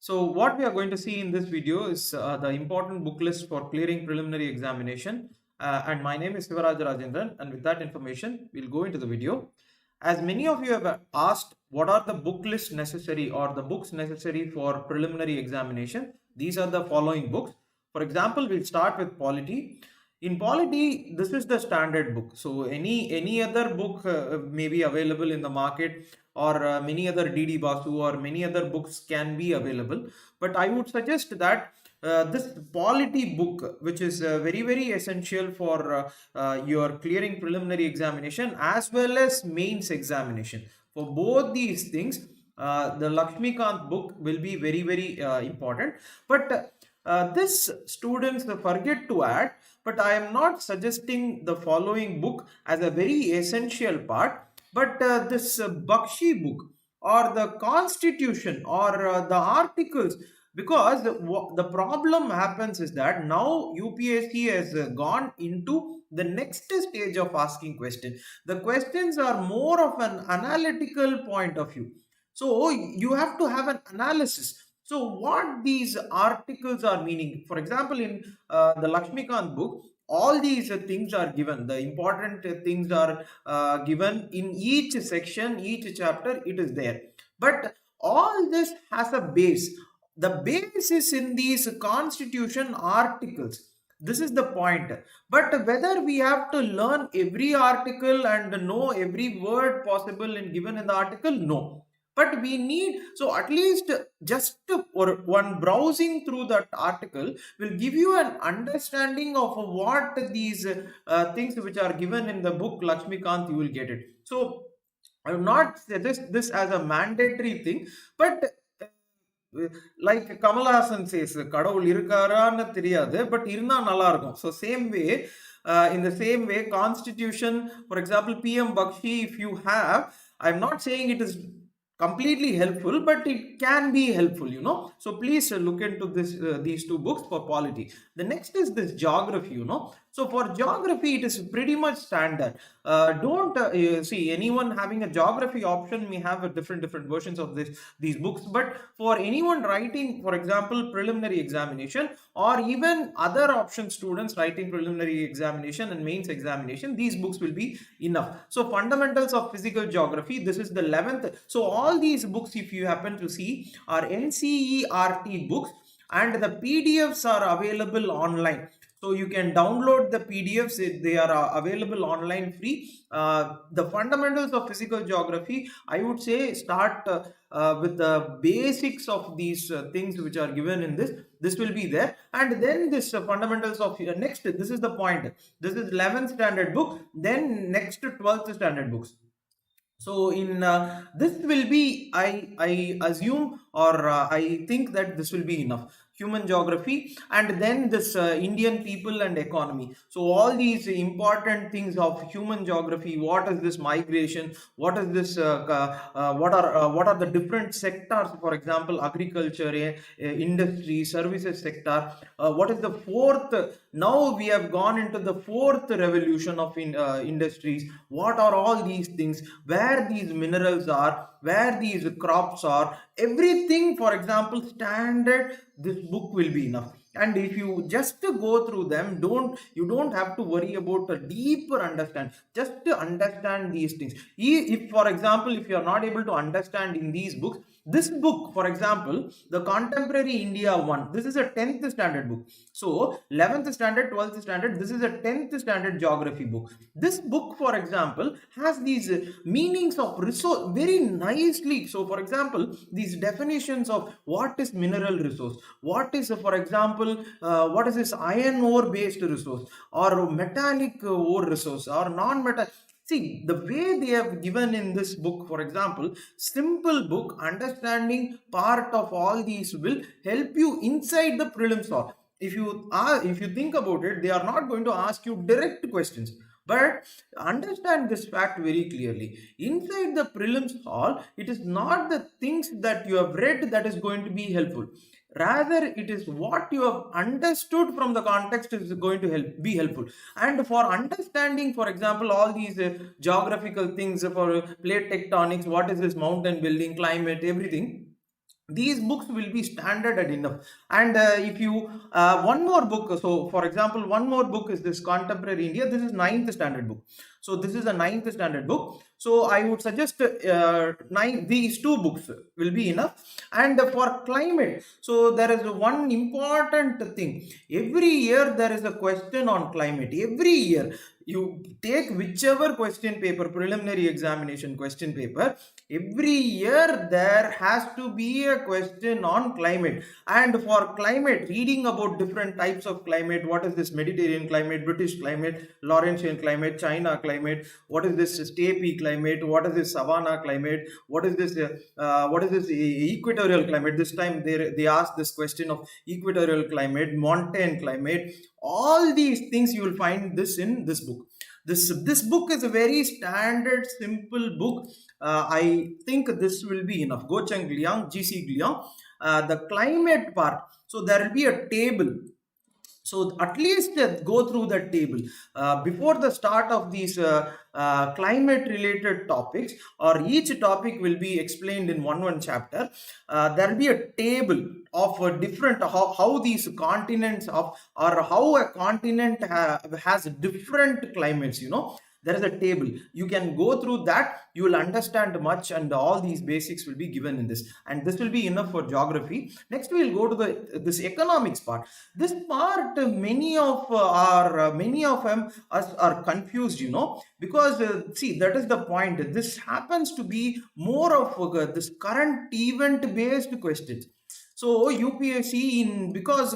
So what we are going to see in this video is the important book list for clearing preliminary examination. And my name is Sivaraj Rajendran, and with that information, we'll go into the video. As many of you have asked, what are the book lists necessary or the books necessary for preliminary examination? These are the following books. For example, we'll start with Polity. In Polity, this is the standard book. So any other book may be available in the market, or many other DD Basu or many other books can be available. But I would suggest that this Polity book, which is very essential for your clearing preliminary examination as well as mains examination. For both these things, the Lakshmikant book will be very important. But this students forget to add, but I am not suggesting the following book as a very essential part, but this Bakshi book or the constitution or the articles, because the problem happens is that now UPSC has gone into the next stage of asking questions. The questions are more of an analytical point of view. So you have to have an analysis. So what these articles are meaning, for example, in the Lakshmikant book, all these things are given. The important things are given in each section, each chapter, it is there. But all this has a base. The base is in these constitution articles. This is the point. But whether we have to learn every article and know every word possible and given in the article, no. But we need, so at least just or one browsing through that article will give you an understanding of what these things which are given in the book Lakshmikant, you will get it. So I will not suggest this as a mandatory thing, but like Kamal Hassan says, கடவுள் இருக்காரான்னு தெரியாது, but இருந்தா நல்லா இருக்கும். So same way, in the same way, constitution, for example, PM Bakshi, if you have, I'm not saying it is completely helpful, but it can be helpful, you know. So please look into this these two books for Polity. The next is this geography, you know. So for geography, it is pretty much standard. Don't see, anyone having a geography option may have a different versions of these books, but for anyone writing, for example, preliminary examination, or even other option students writing preliminary examination and mains examination, these books will be enough. So fundamentals of physical geography, this is the 11th. So all these books, if you happen to see, are NCERT books, and the PDFs are available online. So you can download the PDFs, they are available online free. The fundamentals of physical geography, I would say start with the basics of these things which are given in this will be there, and then this fundamentals of next, this is the point, this is 11th standard book, then next 12th standard books. So in this will be, I assume, or I think that this will be enough. Human geography, and then this Indian people and economy. So all these important things of human geography, what is this migration, what is this what are the different sectors, for example, agriculture, industry, services sector, what is the fourth, now we have gone into the fourth revolution of industries, what are all these things, where these minerals are, where these crops are, everything, for example, standard, this book will be enough. And if you just go through them, you don't have to worry about a deeper understand, just to understand these things. If, for example, if you are not able to understand in these books, this book, for example, the Contemporary India one, this is a 10th standard book. So 11th standard, 12th standard, this is a 10th standard geography book. This book, for example, has these meanings of resource very nicely. So for example, these definitions of what is mineral resource, what is, for example, what is this iron ore based resource, or metallic ore resource, or non-metal. See, the way they have given in this book, for example, simple book, understanding part of all these will help you inside the prelims hall. If you think about it, they are not going to ask you direct questions. But understand this fact very clearly. Inside the prelims hall, it is not the things that you have read that is going to be helpful. Rather, it is what you have understood from the context is going to be helpful. And for understanding, for example, all these geographical things, for plate tectonics, what is this mountain building, climate, everything, these books will be standard and enough. And if you one more book, so for example, one more book is this Contemporary India. This is ninth standard book. So this is a ninth standard book, so I would suggest these two books will be enough. And for climate, so there is one important thing. Every year there is a question on climate. Every year you take whichever question paper, preliminary examination question paper, every year there has to be a question on climate. And for climate, reading about different types of climate, what is this Mediterranean climate, British climate, Laurentian climate, China climate, what is this steppe climate, what is this savanna climate, what is this equatorial climate. This time they asked this question of equatorial climate, montane climate. All these things you will find this in this book. This book is a very standard, simple book. I think this will be enough. Gocheng Gliang, GC Gliang, the climate part. So there will be a table. So at least go through that table before the start of these climate related topics, or each topic will be explained in one chapter. There will be a table of different how these continents of, or how a continent has different climates, there is a table. You can go through that, you will understand much, and all these basics will be given in this, and this will be enough for geography. Next we will go to this economics part. This part many of them are confused, because see, that is the point. This happens to be more of this current event based questions. So UPSC, because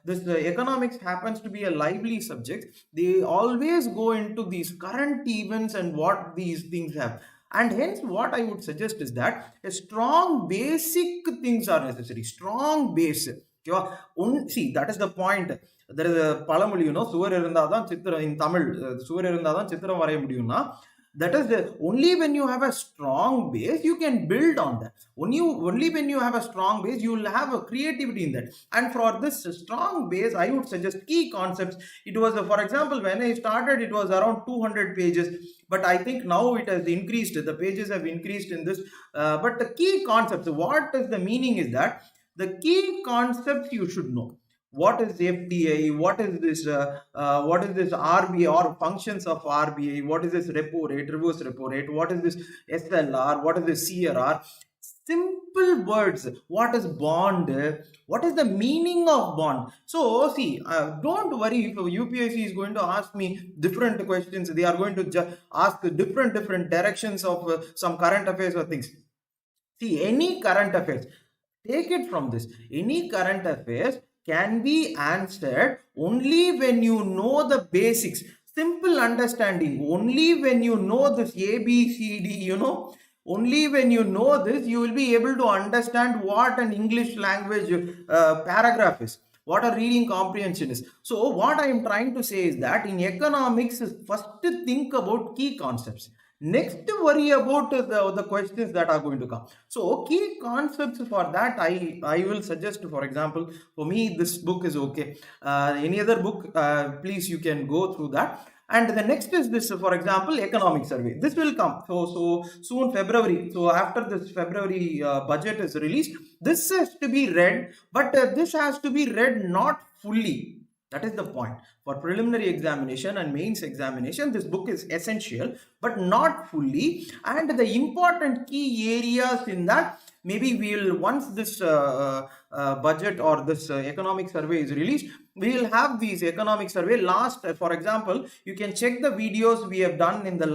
this economics happens to be a lively subject, they always go into these current events and what these things have. And hence what I would suggest is that a strong basic things are necessary. Strong base. See, that is the point. There is a palamoli, suvar irundhadan chitram in Tamil, suvar irundhadan chitram varaiya mudiyumna. That is only when you have a strong base you can build on that. Only when you have a strong base you will have a creativity in that. And for this strong base, I would suggest key concepts. It was for example, when I started it was around 200 pages, but I think now it has increased. The pages have increased in this, but the key concepts, what is the meaning is that the key concepts you should know. What is FDI? What is this RBI or functions of RBI? What is this repo rate, reverse repo rate? What is this SLR? What is this CRR? Simple words. What is bond? What is the meaning of bond? So see, don't worry if UPSC is going to ask me different questions. They are going to ask different directions of some current affairs or things. See, any current affairs, take it from this. Any current affairs can be answered only when you know the basics. Simple understanding. Only when you know this ABCD, only when you know this, you will be able to understand what an English language paragraph is, what a reading comprehension is. So what I am trying to say is that in economics, first think about key concepts. Next, worry about the questions that are going to come. So key concepts, for that I will suggest, for example, for me this book is okay. Any other book, please, you can go through that. And the next is this, for example, economic survey. This will come so soon, February. So after this February budget is released, this has to be read, but this has to be read not fully. That is the point. For preliminary examination and mains examination, this book is essential, but not fully. And the important key areas in that, maybe we will, once this budget or this economic survey is released, we will have these economic survey. For example, you can check the videos we have done in the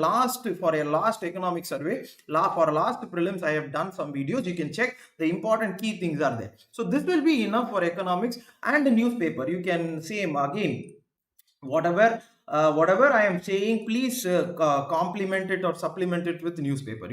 for a last economic survey. For last prelims, I have done some videos. You can check, the important key things are there. So this will be enough for economics. And the newspaper, you can same again, whatever I am saying, please complement it or supplement it with newspaper,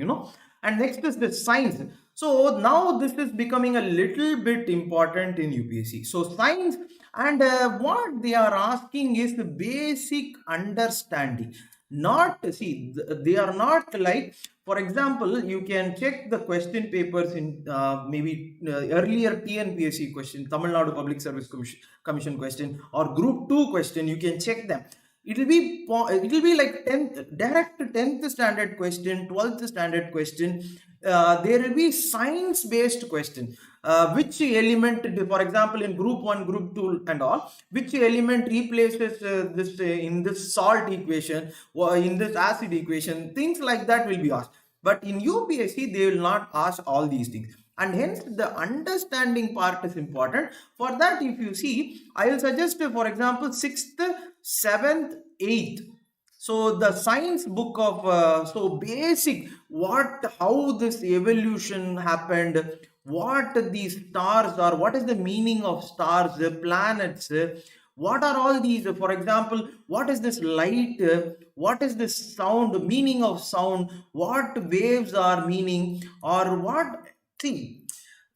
And next is the science. So now this is becoming a little bit important in UPSC. So science, and what they are asking is the basic understanding. They are not like, for example, you can check the question papers in maybe earlier TNPSC question, Tamil Nadu Public Service Commission question, or Group 2 question. You can check them. It will be like 10th standard question, 12th standard question. there will be science based question. Which element, for example, in group 1, group 2 and all, which element replaces this in this salt equation or in this acid equation, things like that will be asked. But in UPSC they will not ask all these things, and hence the understanding part is important. For that, if you see, I will suggest, for example, 6th, 7th, 8th. So the science book of so basic, what, how this evolution happened, what these stars are, what is the meaning of stars, planets, what are all these, for example, what is this light, what is this sound, meaning of sound, what waves are meaning, or what. See,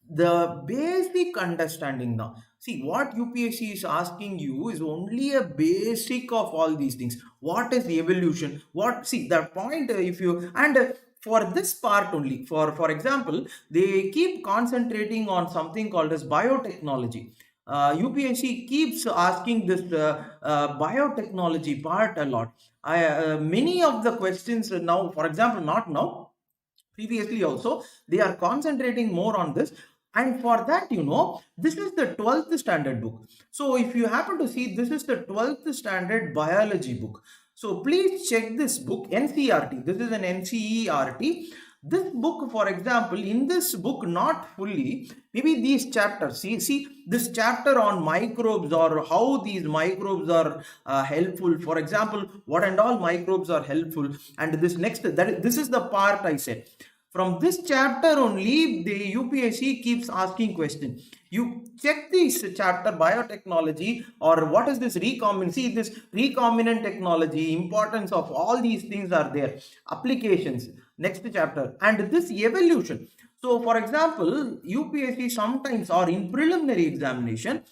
the basic understanding now. See, what UPSC is asking you is only a basic of all these things. What is evolution? What, see, the point, if you, and for this part only, for example, they keep concentrating on something called as biotechnology. UPSC keeps asking this biotechnology part a lot. Many of the questions now, for example, not now, previously also, they are concentrating more on this. And for that, this is the 12th standard book. So if you happen to see, this is the 12th standard biology book. So please check this book, NCERT. This is an NCERT. This book, for example, in this book, not fully, maybe these chapters, see this chapter on microbes, or how these microbes are helpful. For example, what and all microbes are helpful. And this next, this is the part I said. From this chapter only, the UPSC keeps asking question. You check this chapter, biotechnology, or what is this recombinant. See, this recombinant technology, importance of all these things are there. Applications, next chapter, and this evolution. So, for example, UPSC sometimes, or in preliminary examination,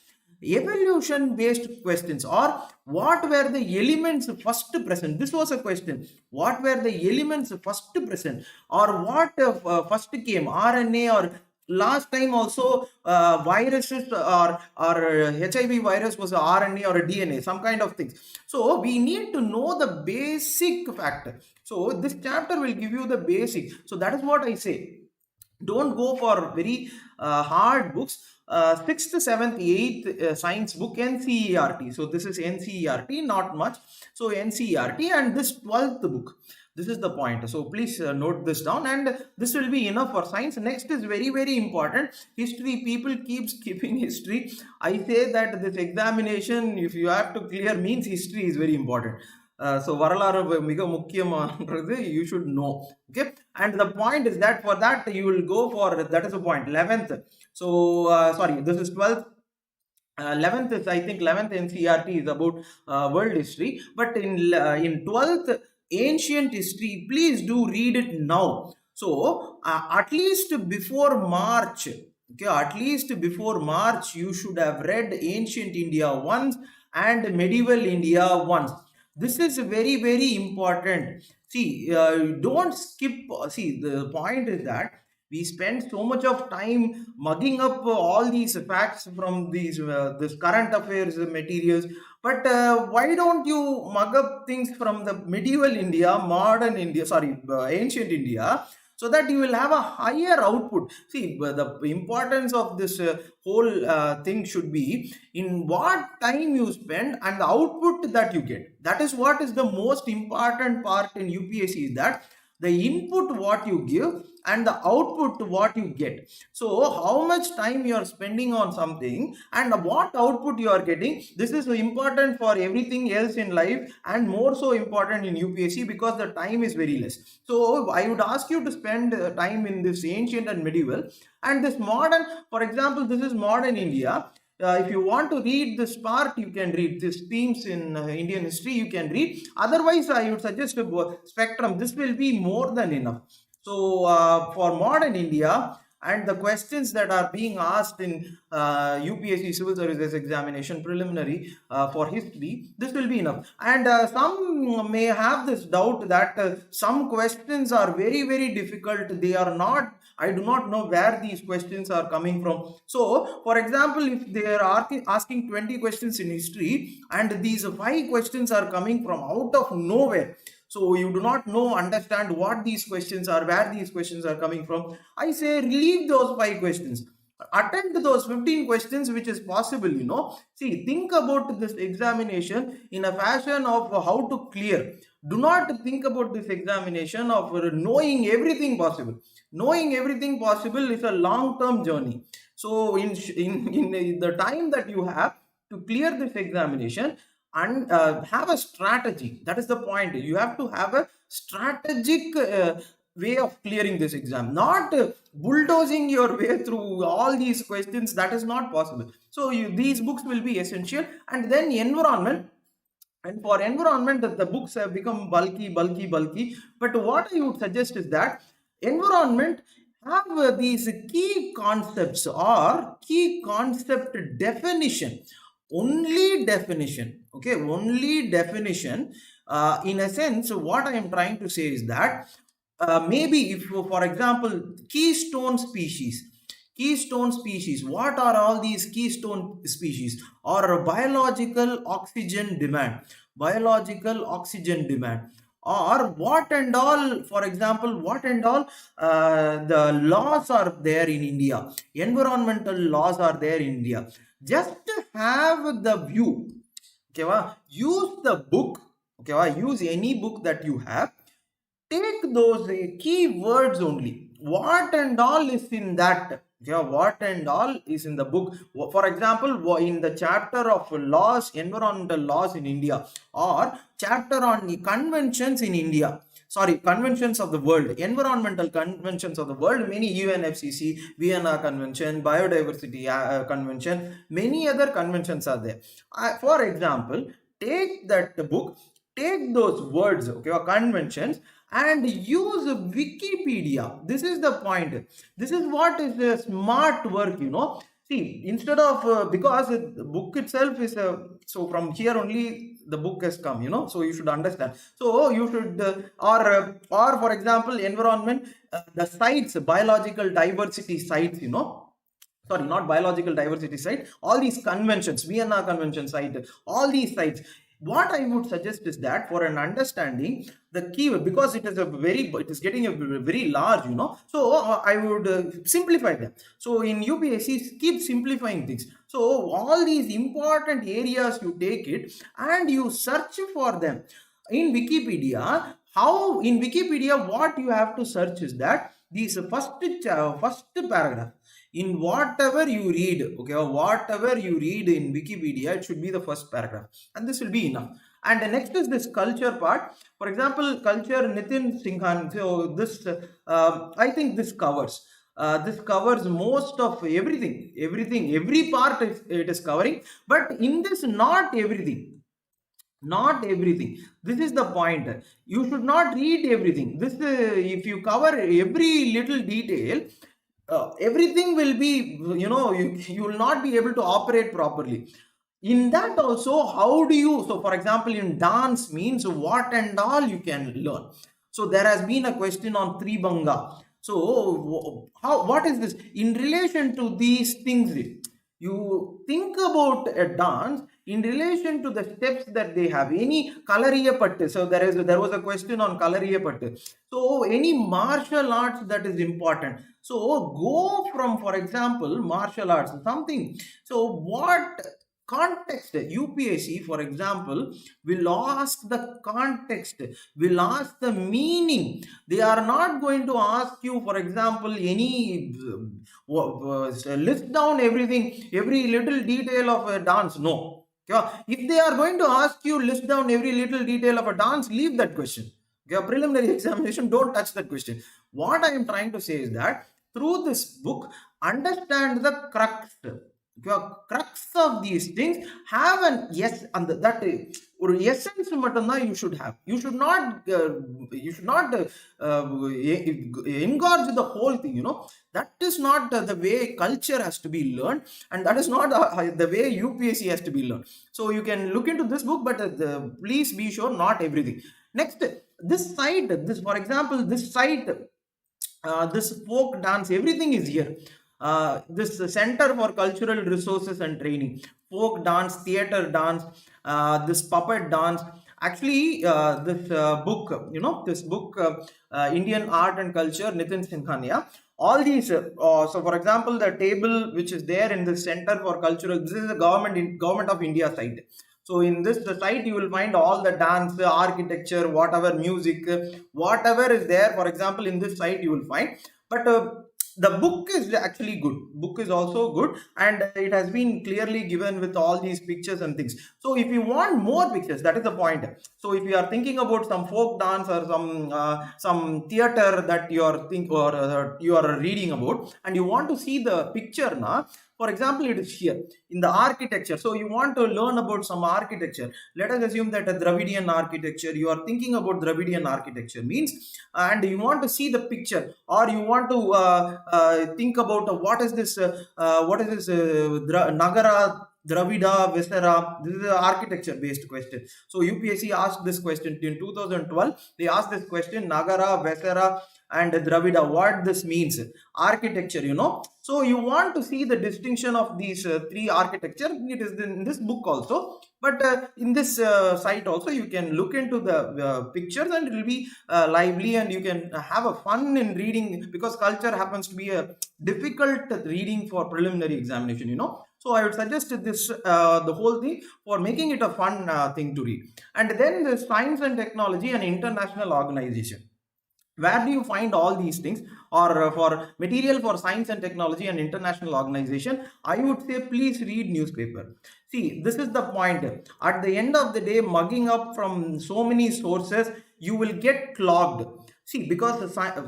evolution based questions, or what were the elements first present. This was a question. What were the elements first present, or what first came, RNA, or last time also viruses, or HIV virus was a RNA or a DNA, some kind of things. So we need to know the basic factor. So this chapter will give you the basic. So that is what I say. Don't go for very hard books. 6th, 7th, 8th science book, NCERT. So this is NCERT, not much. So NCERT, and this 12th book. This is the point. So please note this down, and this will be enough for science. Next is very, very important. History. People keep skipping history. I say that this examination, if you have to clear, means history is very important. So வரலாறு மிக முக்கியமானது, you should know. Okay, and the point is that for that you will go for, that is the point, 11th. So sorry, this is 12th. 11th is, I think 11th NCERT is about world history, but in 12th ancient history, please do read it now. So at least before March, okay, at least before March you should have read ancient India once and medieval India once. This is very, very important. See, don't skip. See, the point is that we spend so much of time mugging up all these facts from these this current affairs materials. But why don't you mug up things from the medieval India, modern India, sorry, ancient India, so that you will have a higher output. See, the importance of this whole thing should be in what time you spend and the output that you get. That is what is the most important part in UPSC, is that the input what you give and the output what you get. So how much time you are spending on something and what output you are getting, this is important for everything else in life, and more so important in UPSC because the time is very less. So I would ask you to spend time in this ancient and medieval, and this modern. For example, this is modern India. If you want to read this part, you can read these themes in Indian history, you can read. Otherwise, I would suggest spectrum. This will be more than enough. So for modern India and the questions that are being asked in UPSC Civil Services examination preliminary for history, this will be enough. And some may have this doubt that some questions are very, very difficult. They are not, I do not know where these questions are coming from. So for example, if they are asking 20 questions in history and these 5 questions are coming from out of nowhere, so you do not know, understand what these questions are, where these questions are coming from, I say leave those 5 questions. Attend those 15 questions which is possible, See, think about this examination in a fashion of how to clear. Do not think about this examination of knowing everything possible. Knowing everything possible is a long-term journey. So in the time that you have to clear this examination, and have a strategy. That is the point. You have to have a strategic way of clearing this exam, not bulldozing your way through all these questions. That is not possible. So these books will be essential. And then environment. And for environment, the books have become bulky. But what I would suggest is that environment have these key concepts or key concept definition. Only definition. Okay, only definition. In a sense, what I am trying to say is that maybe if, for example, keystone species, what are all these keystone species? Or biological oxygen demand, or what and all, for example, what and all the laws are there in India, environmental laws are there in India. Just have the view. Okay, use the book. Okay, use any book that you have. Take those key words only. What and all is in that. Yeah, what and all is in the book. For example, in the chapter of laws, environmental laws in India, or chapter on the conventions in India. Sorry, conventions of the world, environmental conventions of the world, many UNFCCC, Vienna Convention, Biodiversity Convention, many other conventions are there. For example, take that book, take those words, okay, or conventions, and use Wikipedia. This is the point. This is what is a smart work, See, instead of, because the book itself is so from here only the book has come, so you should understand. So you should, or for example, environment, the sites, biological diversity sites, sorry, not biological diversity site, all these conventions, Vienna Convention site, all these sites. What I would suggest is that for an understanding the keyword, because it is getting a very large, so I would simplify them. So in UPSC, keep simplifying things. So all these important areas, you take it and you search for them in Wikipedia. In Wikipedia, what you have to search is that this first paragraph. In whatever you read, okay, or whatever you read in Wikipedia, it should be the first paragraph, and this will be enough. And the next is this culture part. For example, culture, Nitin Singhan. So this, I think this covers. This covers most of everything. Every part it is covering. But in this, not everything. This is the point. You should not read everything. This, if you cover every little detail, everything will be, you will not be able to operate properly. In that also, how do you, so for example, in dance means what and all you can learn. So there has been a question on Tribanga. So what is this? In relation to these things, you think about a dance in relation to the steps that they have. Any Kalariyappattu. So there was a question on Kalariyappattu. So any martial arts that is important. So go from, for example, martial arts, something. So what context? UPSC, for example, will ask the context, will ask the meaning. They are not going to ask you, for example, any list down everything, every little detail of a dance. No. If they are going to ask you list down every little detail of a dance, leave that question. Preliminary examination, don't touch that question. What I am trying to say is that through this book, understand the crux of these things. Have an yes, and that or essence you should have. You should not engorge the whole thing. That is not the way culture has to be learned, and that is not the way UPSC has to be learned. So you can look into this book, but please be sure not everything. Next, this site, for example, this site, this folk dance, everything is here. This Center for Cultural Resources and Training, folk dance, theater dance, this puppet dance, Actually, this book, this book, Indian Art and Culture, Nitin Singhania, all these, so for example, the table which is there in the Center for Cultural, this is the government of India site. So in this site, you will find all the dance, architecture, whatever music, whatever is there. For example, in this site, you will find. But the book is actually good. Book is also good, and it has been clearly given with all these pictures and things. So if you want more pictures, that is the point. So if you are thinking about some folk dance or some theater that you are reading about, and you want to see the picture now. For example, it is here in the architecture. So you want to learn about some architecture. Let us assume that a Dravidian architecture, you are thinking about Dravidian architecture means, and you want to see the picture, or you want to think about what is this Nagara, Dravida, Vesera. This is an architecture based question. So UPSC asked this question in 2012. They asked this question, Nagara, Vesera and Dravida, what this means. Architecture, So you want to see the distinction of these three architecture. It is in this book also. But in this site also, you can look into the pictures, and it will be lively, and you can have a fun in reading, because culture happens to be a difficult reading for preliminary examination, So I would suggest this, the whole thing, for making it a fun thing to read. And then the science and technology and international organization. Where do you find all these things? Or for material for science and technology and international organization, I would say please read newspaper. See, this is the point. At the end of the day, mugging up from so many sources, you will get clogged. See, because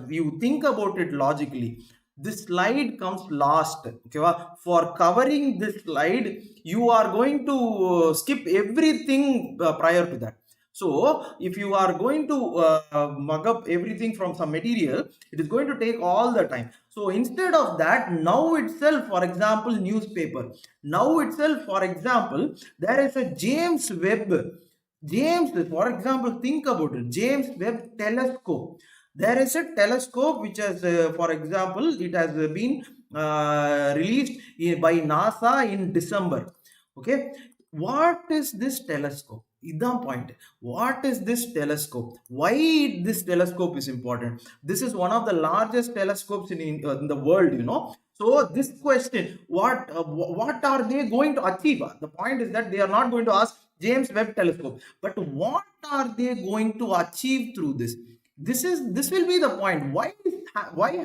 you think about it logically, this slide comes last. Okay, for covering this slide, you are going to skip everything prior to that. So if you are going to mug up everything from some material, it is going to take all the time. So instead of that, now itself, for example, newspaper. Now itself, for example, there is a James Webb. For example, think about it. James Webb telescope. There is a telescope which has, for example, it has been released by NASA in December. Okay. What is this telescope? Idan point. What is this telescope? Why this telescope is important? This is one of the largest telescopes in the world, So this question, what are they going to achieve? The point is that they are not going to ask James Webb telescope, but what are they going to achieve through this? This will be the point. Why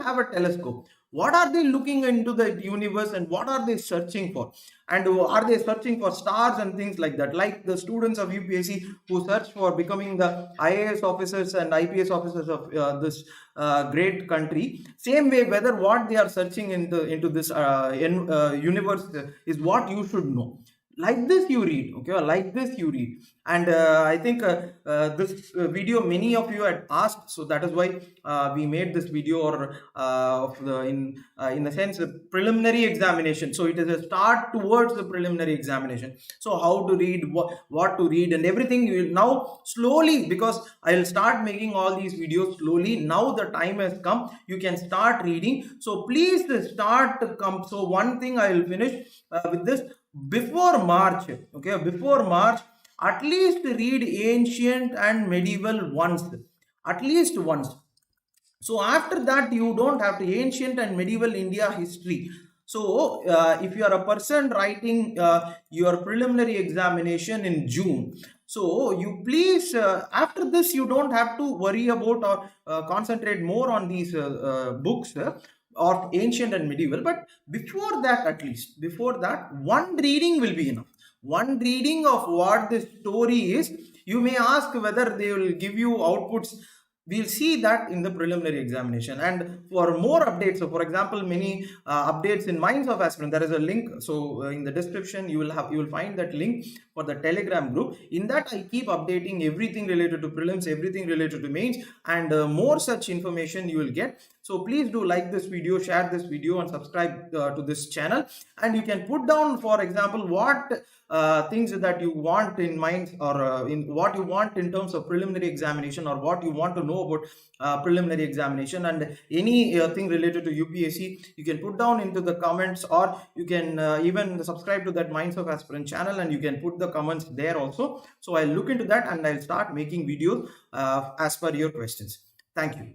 have a telescope? What are they looking into the universe, and what are they searching for? And are they searching for stars and things like that? Like the students of UPSC who search for becoming the IAS officers and IPS officers of this great country. Same way, whether what they are searching into this universe is what you should know. Like this you read, okay, like this you read. And I think this video many of you had asked, so that is why we made this video, or in a sense, a preliminary examination. So it is a start towards the preliminary examination. So how to read, what to read, and everything. You will now slowly, because I will start making all these videos slowly. Now the time has come, you can start reading. So please start to come. So one thing I will finish with this. Before March, at least read ancient and medieval once, at least once. So after that, you don't have to ancient and medieval India history. So if you are a person writing your preliminary examination in June, so you please, after this, you don't have to worry about or concentrate more on these books of ancient and medieval. But before that, at least, before that, one reading will be enough. One reading of what the story is. You may ask whether they will give you outputs. We'll see that in the preliminary examination. And for more updates, so for example, many updates in Minds of Aspirants, there is a link. So in the description, you will find that link for the Telegram group. In that, I keep updating everything related to prelims, everything related to mains, and more such information you will get. So please do like this video, share this video, and subscribe to this channel. And you can put down, for example, what things that you want in mind, or in what you want in terms of preliminary examination, or what you want to know about preliminary examination, and any thing related to UPSC, you can put down into the comments, or you can even subscribe to that Minds of Aspirant channel, and you can put the comments there also. So I'll look into that and I'll start making videos as per your questions. Thank you.